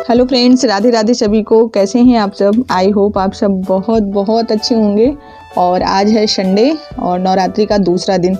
Hello friends, Radhe Radhe सभी को। कैसे हैं आप सब? आई होप आप सब बहुत बहुत अच्छे होंगे। और आज है संडे और नवरात्रि का दूसरा दिन।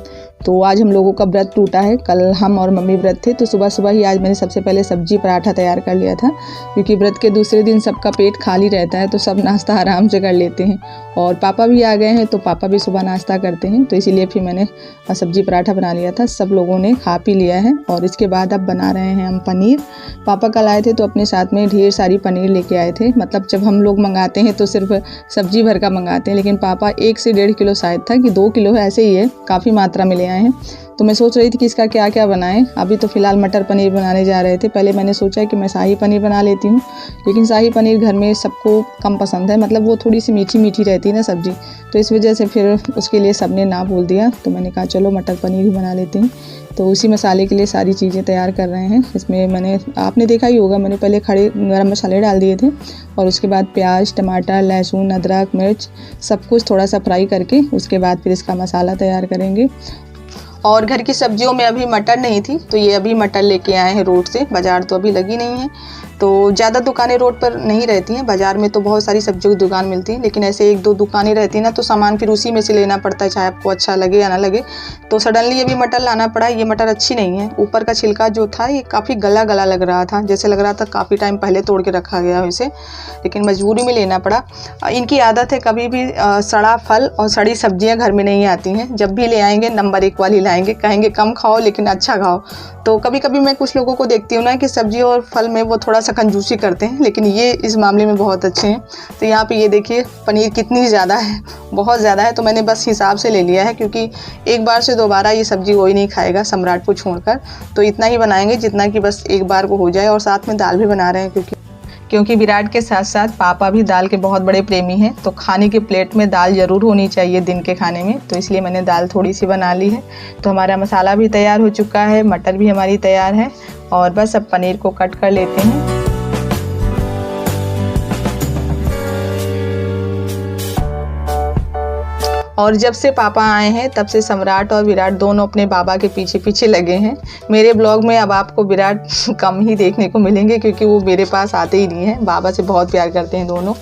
तो आज हम लोगों का व्रत टूटा है। कल हम और मम्मी व्रत थे, तो सुबह सुबह ही आज मैंने सबसे पहले सब्जी पराठा तैयार कर लिया था, क्योंकि व्रत के दूसरे दिन सबका पेट खाली रहता है तो सब नाश्ता आराम से कर लेते हैं। और पापा भी आ गए हैं तो पापा भी सुबह नाश्ता करते हैं, तो इसीलिए फिर मैंने सब्जी पराठा बना लिया था। सब लोगों ने खा पी लिया है और इसके बाद अब बना रहे हैं हम पनीर। पापा कल आए थे तो अपने साथ में ढेर सारी पनीर लेके आए थे। मतलब जब हम लोग मंगाते हैं तो सिर्फ सब्जी भर का मंगाते हैं, लेकिन पापा 1 से 1.5 किलो शायद था कि 2 किलो है, ऐसे ही है, काफ़ी मात्रा में ले आए हैं। तो मैं सोच रही थी कि इसका क्या क्या बनाएं। अभी तो फ़िलहाल मटर पनीर बनाने जा रहे थे। पहले मैंने सोचा कि मैं शाही पनीर बना लेती हूँ, लेकिन शाही पनीर घर में सबको कम पसंद है। मतलब वो थोड़ी सी मीठी मीठी रहती है ना सब्ज़ी, तो इस वजह से फिर उसके लिए सबने ना बोल दिया। तो मैंने कहा चलो मटर पनीर ही बना लेते हैं। तो उसी मसाले के लिए सारी चीज़ें तैयार कर रहे हैं। इसमें आपने देखा ही होगा, मैंने पहले खड़े गरम मसाले डाल दिए थे और उसके बाद प्याज, टमाटर, लहसुन, अदरक, मिर्च सब कुछ थोड़ा सा फ्राई करके उसके बाद फिर इसका मसाला तैयार करेंगे। और घर की सब्जियों में अभी मटर नहीं थी, तो ये अभी मटर लेके आए हैं रोड से। बाज़ार तो अभी लगी नहीं है, तो ज़्यादा दुकानें रोड पर नहीं रहती हैं। बाज़ार में तो बहुत सारी सब्जियों की दुकान मिलती है, लेकिन ऐसे 1-2 दुकानें रहती हैं ना, तो सामान फिर उसी में से लेना पड़ता है, चाहे आपको अच्छा लगे या ना लगे। तो सडनली अभी मटर लाना पड़ा। ये मटर अच्छी नहीं है, ऊपर का छिलका जो था ये काफ़ी गला गला लग रहा था, जैसे लग रहा था काफ़ी टाइम पहले तोड़ के रखा गया हो इसे, लेकिन मजबूरी में लेना पड़ा। इनकी आदत है कभी भी सड़ा फल और सड़ी सब्जियाँ घर में नहीं आती हैं। जब भी ले आएंगे नंबर 1 वाली लाएंगे, कहेंगे कम खाओ लेकिन अच्छा खाओ। तो कभी कभी मैं कुछ लोगों को देखती हूँ ना कि सब्जी और फल में वो थोड़ा सा कंजूसी करते हैं, लेकिन ये इस मामले में बहुत अच्छे हैं। तो यहाँ पे ये देखिए पनीर कितनी ज़्यादा है, बहुत ज़्यादा है। तो मैंने बस हिसाब से ले लिया है, क्योंकि एक बार से दोबारा ये सब्जी कोई नहीं खाएगा सम्राट को छोड़कर। तो इतना ही बनाएंगे जितना कि बस एक बार को हो जाए। और साथ में दाल भी बना रहे हैं, क्योंकि विराट के साथ साथ पापा भी दाल के बहुत बड़े प्रेमी हैं। तो खाने के प्लेट में दाल ज़रूर होनी चाहिए दिन के खाने में, तो इसलिए मैंने दाल थोड़ी सी बना ली है। तो हमारा मसाला भी तैयार हो चुका है, मटर भी हमारी तैयार है, और बस अब पनीर को कट कर लेते हैं। और जब से पापा आए हैं तब से सम्राट और विराट दोनों अपने बाबा के पीछे पीछे लगे हैं। मेरे ब्लॉग में अब आपको विराट कम ही देखने को मिलेंगे, क्योंकि वो मेरे पास आते ही नहीं हैं। बाबा से बहुत प्यार करते हैं दोनों,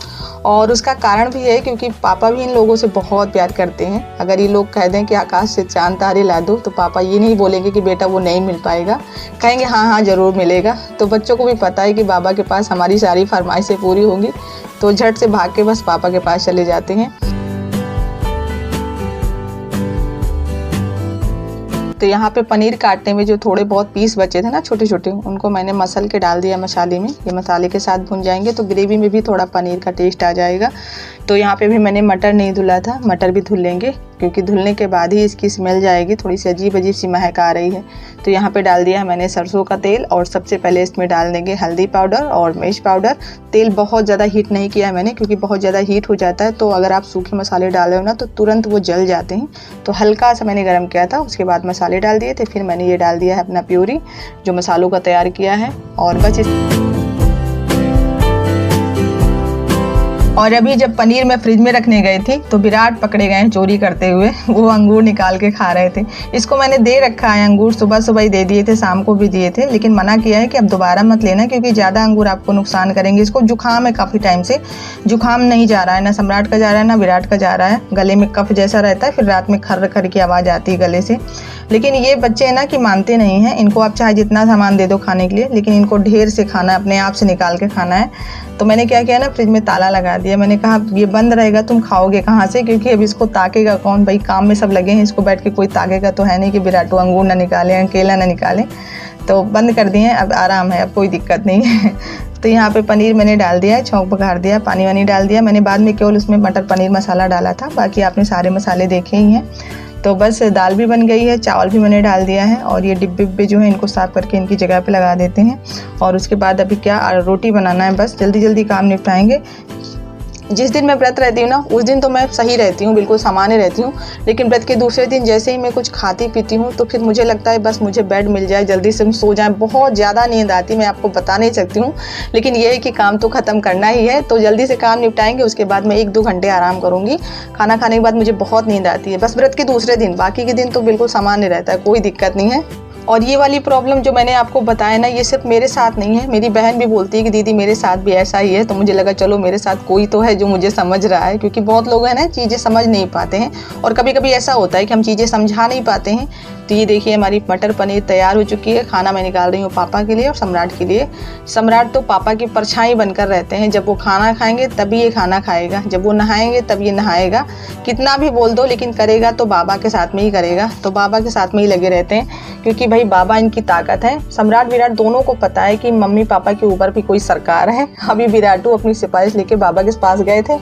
और उसका कारण भी है क्योंकि पापा भी इन लोगों से बहुत प्यार करते हैं। अगर ये लोग कह दें कि आकाश से चांद तारे ला दो, तो पापा ये नहीं बोलेंगे कि बेटा वो नहीं मिल पाएगा, कहेंगे हाँ हाँ ज़रूर मिलेगा। तो बच्चों को भी पता है कि बाबा के पास हमारी सारी फरमाइशें पूरी होंगी, तो झट से भाग के बस पापा के पास चले जाते हैं। तो यहाँ पे पनीर काटने में जो थोड़े बहुत पीस बचे थे ना छोटे छोटे, उनको मैंने मसल के डाल दिया मसाले में। ये मसाले के साथ भुन जाएंगे तो ग्रेवी में भी थोड़ा पनीर का टेस्ट आ जाएगा। तो यहाँ पे भी मैंने मटर नहीं धुला था, मटर भी धुल लेंगे, क्योंकि धुलने के बाद ही इसकी स्मेल जाएगी, थोड़ी सी अजीब अजीब सी महक आ रही है। तो यहाँ पे डाल दिया है मैंने सरसों का तेल, और सबसे पहले इसमें डाल देंगे हल्दी पाउडर और मिर्च पाउडर। तेल बहुत ज़्यादा हीट नहीं किया है मैंने, क्योंकि बहुत ज़्यादा हीट हो जाता है तो अगर आप सूखे मसाले डाले हो ना तो तुरंत वो जल जाते हैं। तो हल्का सा मैंने गर्म किया था, उसके बाद मसाले डाल दिए थे। फिर मैंने ये डाल दिया है अपना प्यूरी जो मसालों का तैयार किया है, और बस और अभी जब पनीर मैं फ्रिज में रखने गई थी तो विराट पकड़े गए चोरी करते हुए। वो अंगूर निकाल के खा रहे थे। इसको मैंने दे रखा है अंगूर, सुबह सुबह ही दे दिए थे, शाम को भी दिए थे, लेकिन मना किया है कि अब दोबारा मत लेना, क्योंकि ज़्यादा अंगूर आपको नुकसान करेंगे। इसको जुकाम है, काफ़ी टाइम से जुकाम नहीं जा रहा है, ना सम्राट का जा रहा है ना विराट का जा रहा है। गले में कफ जैसा रहता है, फिर रात में खर्र खर्र की आवाज़ आती है गले से। लेकिन ये बच्चे ना कि मानते नहीं हैं। इनको आप चाहे जितना सामान दे दो खाने के लिए, लेकिन इनको ढेर से खाना है, अपने आप से निकाल के खाना है। तो मैंने क्या किया ना, फ्रिज में ताला लगा दिया। मैंने कहा ये बंद रहेगा, तुम खाओगे कहाँ से, क्योंकि अब इसको ताकेगा कौन भाई, काम में सब लगे हैं, इसको बैठ के कोई ताकेगा तो है नहीं कि विराटू अंगूर ना निकालें, केला ना निकालें। तो बंद कर दिए हैं, अब आराम है, अब कोई दिक्कत नहीं है। तो यहाँ पे पनीर मैंने डाल दिया है, छौंक पकाड़ दिया, पानी वानी डाल दिया। मैंने बाद में केवल उसमें मटर पनीर मसाला डाला था, बाकी आपने सारे मसाले देखे ही हैं। तो बस दाल भी बन गई है, चावल भी मैंने डाल दिया है, और ये डिब्बे जो हैं इनको साफ़ करके इनकी जगह पे लगा देते हैं। और उसके बाद अभी क्या रोटी बनाना है, बस जल्दी जल्दी काम निपटाएंगे। जिस दिन मैं व्रत रहती हूँ ना उस दिन तो मैं सही रहती हूँ, बिल्कुल सामान्य रहती हूँ, लेकिन व्रत के दूसरे दिन जैसे ही मैं कुछ खाती पीती हूँ तो फिर मुझे लगता है बस मुझे बेड मिल जाए, जल्दी से सो जाए। बहुत ज़्यादा नींद आती, मैं आपको बता नहीं सकती हूँ, लेकिन ये है कि काम तो ख़त्म करना ही है। तो जल्दी से काम निपटाएंगे, उसके बाद मैं 1-2 घंटे आराम करूँगी। खाना खाने के बाद मुझे बहुत नींद आती है, बस व्रत के दूसरे दिन, बाकी के दिन तो बिल्कुल सामान्य रहता है, कोई दिक्कत नहीं है। और ये वाली प्रॉब्लम जो मैंने आपको बताया ना, ये सिर्फ मेरे साथ नहीं है, मेरी बहन भी बोलती है कि दीदी मेरे साथ भी ऐसा ही है। तो मुझे लगा चलो मेरे साथ कोई तो है जो मुझे समझ रहा है, क्योंकि बहुत लोग हैं ना चीज़ें समझ नहीं पाते हैं, और कभी कभी ऐसा होता है कि हम चीज़ें समझा नहीं पाते हैं। तो ये देखिए हमारी मटर पनीर तैयार हो चुकी है। खाना मैं निकाल रही हूँ पापा के लिए और सम्राट के लिए। सम्राट तो पापा की परछाई बनकर रहते हैं, जब वो खाना खाएंगे तभी ये खाना खाएगा, जब वो नहाएंगे तब ये नहाएगा। कितना भी बोल दो लेकिन करेगा तो बाबा के साथ में ही करेगा, तो बाबा के साथ में ही लगे रहते हैं, क्योंकि भाई बाबा इनकी ताकत है। सम्राट विराट दोनों को पता है कि मम्मी पापा के ऊपर भी कोई सरकार है। अभी विराटू अपनी सिफारिश लेके बाबा के पास गए थे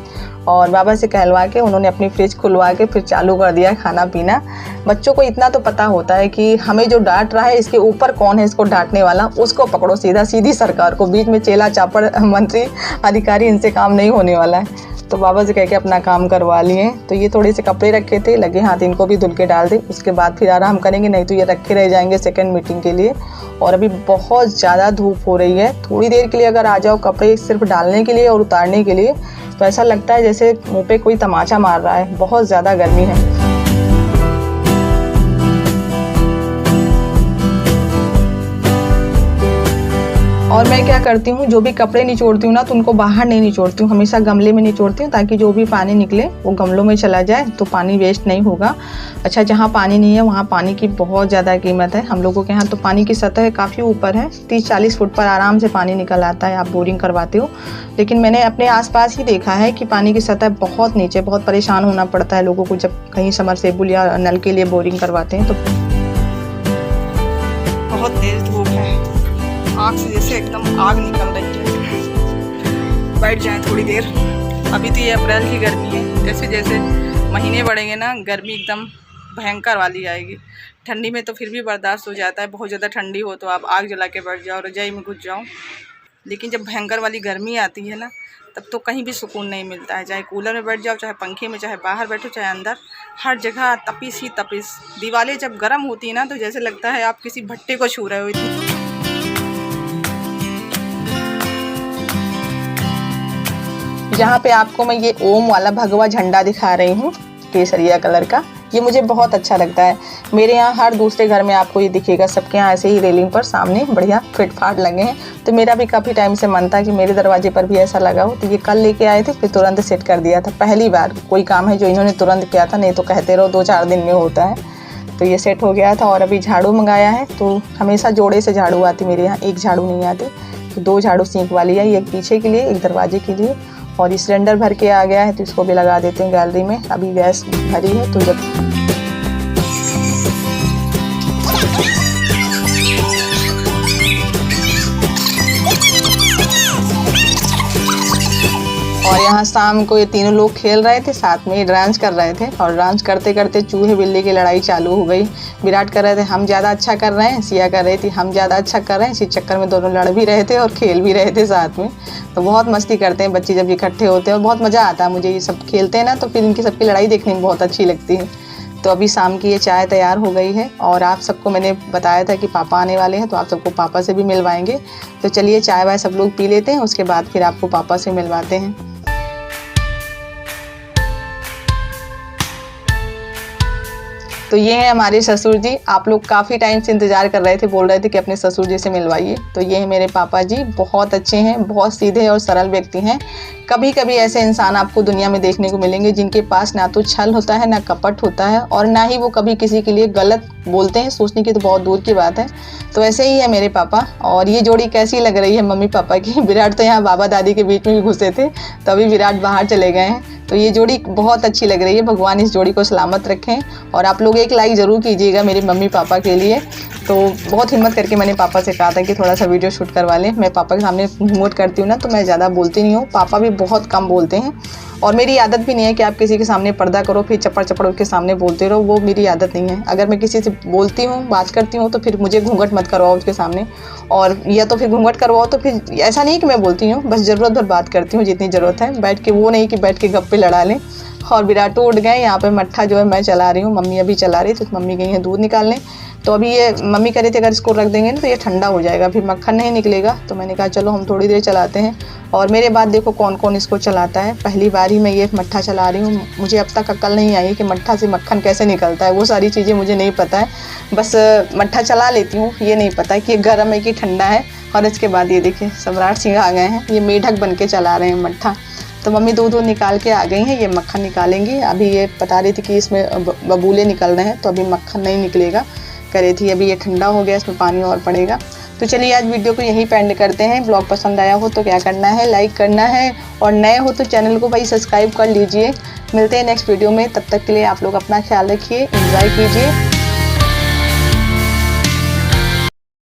और बाबा से कहलवा के उन्होंने अपनी फ्रिज खुलवा के फिर चालू कर दिया खाना पीना। बच्चों को इतना तो पता होता है कि हमें जो डांट रहा है इसके ऊपर कौन है इसको डांटने वाला, उसको पकड़ो सीधा, सीधी सरकार को, बीच में चेला चापड़ मंत्री अधिकारी इनसे काम नहीं होने वाला है। तो बाबा से कह के अपना काम करवा लिए। तो ये थोड़े से कपड़े रखे थे, लगे हाथ इनको भी धुल के डाल दे, उसके बाद फिर आराम करेंगे, नहीं तो ये रखे रह जाएंगे सेकंड मीटिंग के लिए। और अभी बहुत ज़्यादा धूप हो रही है, थोड़ी देर के लिए अगर आ जाओ कपड़े सिर्फ डालने के लिए और उतारने के लिए तो ऐसा लगता है जैसे मुँह पे कोई तमाचा मार रहा है, बहुत ज़्यादा गर्मी है। और मैं क्या करती हूँ, जो भी कपड़े निचोड़ती हूँ ना तो उनको बाहर नहीं निचोड़ती हूँ, हमेशा गमले में निचोड़ती हूँ, ताकि जो भी पानी निकले वो गमलों में चला जाए, तो पानी वेस्ट नहीं होगा। अच्छा, जहाँ पानी नहीं है वहाँ पानी की बहुत ज़्यादा कीमत है। हम लोगों के यहाँ तो पानी की सतह काफ़ी ऊपर है, 30-40 फुट पर आराम से पानी निकल आता है, आप बोरिंग करवाते हो। लेकिन मैंने अपने आसपास ही देखा है कि पानी की सतह बहुत नीचे, बहुत परेशान होना पड़ता है लोगों को जब कहीं समरसेबुल या नल के लिए बोरिंग करवाते हैं। तो बहुत तेज़ धूप है, आँख से जैसे एकदम आग निकल रही है। बैठ जाएं थोड़ी देर। अभी तो ये अप्रैल की गर्मी है, जैसे जैसे महीने बढ़ेंगे ना गर्मी एकदम भयंकर वाली आएगी। ठंडी में तो फिर भी बर्दाश्त हो जाता है, बहुत ज़्यादा ठंडी हो तो आप आग जला के बैठ जाओ, रजाई में घुस जाओ। लेकिन जब भयंकर वाली गर्मी आती है ना, तब तो कहीं भी सुकून नहीं मिलता है, चाहे कूलर में बैठ जाओ, चाहे पंखे में, चाहे बाहर बैठो, चाहे अंदर, हर जगह तपिश ही तपिश। दीवारें जब गर्म होती है ना तो जैसे लगता है आप किसी भट्टे को छू रहे हो। इतनी यहाँ पे आपको मैं ये ओम वाला भगवा झंडा दिखा रही हूँ, केसरिया कलर का, ये मुझे बहुत अच्छा लगता है। मेरे यहाँ हर दूसरे घर में आपको ये दिखेगा, सबके यहाँ ऐसे ही रेलिंग पर सामने बढ़िया फिट फाट लगे हैं। तो मेरा भी काफ़ी टाइम से मन था कि मेरे दरवाजे पर भी ऐसा लगा हो, तो ये कल लेके आए थे, फिर तुरंत सेट कर दिया था। पहली बार कोई काम है जो इन्होंने तुरंत किया था, नहीं तो कहते रहो 2-4 दिन में होता है। तो ये सेट हो गया था। और अभी झाड़ू मंगाया है, तो हमेशा जोड़े से झाड़ू आती मेरे यहाँ, एक झाड़ू नहीं आती, तो 2 झाड़ू सींक वाली है, एक पीछे के लिए, एक दरवाजे के लिए। और ये सिलेंडर भर के आ गया है तो इसको भी लगा देते हैं गैलरी में। अभी गैस भरी है तो जब और यहाँ शाम को ये तीनों लोग खेल रहे थे, साथ में डांस कर रहे थे, और डांस करते करते चूहे बिल्ली की लड़ाई चालू हो गई। विराट कर रहे थे हम ज़्यादा अच्छा कर रहे हैं, सिया कर रही थी हम ज़्यादा अच्छा कर रहे हैं। इसी चक्कर में दोनों लड़ भी रहे थे और खेल भी रहे थे साथ में। तो बहुत मस्ती करते हैं बच्चे जब इकट्ठे होते हैं, और बहुत मज़ा आता है मुझे। ये सब खेलते हैं ना तो फिर इनकी सबकी लड़ाई देखने में बहुत अच्छी लगती है। तो अभी शाम की ये चाय तैयार हो गई है, और आप सबको मैंने बताया था कि पापा आने वाले हैं, तो आप सबको पापा से भी मिलवाएंगे। तो चलिए चाय वाय सब लोग पी लेते हैं, उसके बाद फिर आपको पापा से मिलवाते हैं। तो ये है हमारे ससुर जी। आप लोग काफ़ी टाइम से इंतज़ार कर रहे थे, बोल रहे थे कि अपने ससुर जी से मिलवाइए। तो ये है मेरे पापा जी, बहुत अच्छे हैं, बहुत सीधे और सरल व्यक्ति हैं। कभी कभी ऐसे इंसान आपको दुनिया में देखने को मिलेंगे जिनके पास ना तो छल होता है, ना कपट होता है, और ना ही वो कभी किसी के लिए गलत बोलते हैं। सोचने की तो बहुत दूर की बात है। तो ऐसे ही है मेरे पापा। और ये जोड़ी कैसी लग रही है मम्मी पापा की? विराट तो यहाँ बाबा दादी के बीच में भी घुसे थे, तो अभी विराट बाहर चले गए हैं। तो ये जोड़ी बहुत अच्छी लग रही है, भगवान इस जोड़ी को सलामत रखें। और आप लोग एक लाइक ज़रूर कीजिएगा मेरे मम्मी पापा के लिए। तो बहुत हिम्मत करके मैंने पापा से कहा था कि थोड़ा सा वीडियो शूट करवा लें। मैं पापा के सामने हिम्मत करती हूँ ना तो मैं ज़्यादा बोलती नहीं हूँ, पापा भी बहुत कम बोलते हैं। और मेरी आदत भी नहीं है कि आप किसी के सामने पर्दा करो फिर चपड़ चपड़ उसके सामने बोलते रहो, वो मेरी आदत नहीं है। अगर मैं किसी से बोलती हूँ, बात करती हूँ, तो फिर मुझे घूंघट मत करवाओ उसके सामने, और या तो फिर घूंघट करवाओ तो फिर ऐसा नहीं कि मैं बोलती हूँ, बस ज़रूरत भर बात करती हूँ जितनी ज़रूरत है, बैठ के वो नहीं कि बैठ के गप्पे लड़ा लें। और विराटो उठ गए, यहाँ पे मट्ठा जो है मैं चला रही हूँ, मम्मी अभी चला रही, तो मम्मी गई हैं दूध निकालने। तो अभी ये मम्मी कह रही थी अगर इसको रख देंगे ना तो ये ठंडा हो जाएगा, फिर मक्खन नहीं निकलेगा। तो मैंने कहा चलो हम थोड़ी देर चलाते हैं। और मेरे बाद देखो कौन कौन इसको चलाता है, पहली बार ही मैं ये मट्ठा चला रही हूँ। मुझे अब तक अक्ल नहीं आई कि मट्ठा से मक्खन कैसे निकलता है, वो सारी चीज़ें मुझे नहीं पता है। बस मट्ठा चला लेती हूँ, ये नहीं पता कि गर्म है कि ठंडा है। और इसके बाद ये देखिए सम्राट सिंह आ गए हैं, ये मेढक बन के चला रहे हैं मट्ठा। तो मम्मी दूध निकाल के आ गई हैं, ये मक्खन निकालेंगी। अभी ये बता रही थी कि इसमें बबूले निकल रहे हैं, तो अभी मक्खन नहीं निकलेगा, कह रही थी। अभी ये ठंडा हो गया, इसमें पानी और पड़ेगा। तो चलिए आज वीडियो को यहीं पे एंड करते हैं। ब्लॉग पसंद आया हो तो क्या करना है, लाइक करना है, और नए हो तो चैनल को भाई सब्सक्राइब कर लीजिए। मिलते हैं नेक्स्ट वीडियो में, तब तक के लिए आप लोग अपना ख्याल रखिए, एंजॉय कीजिए।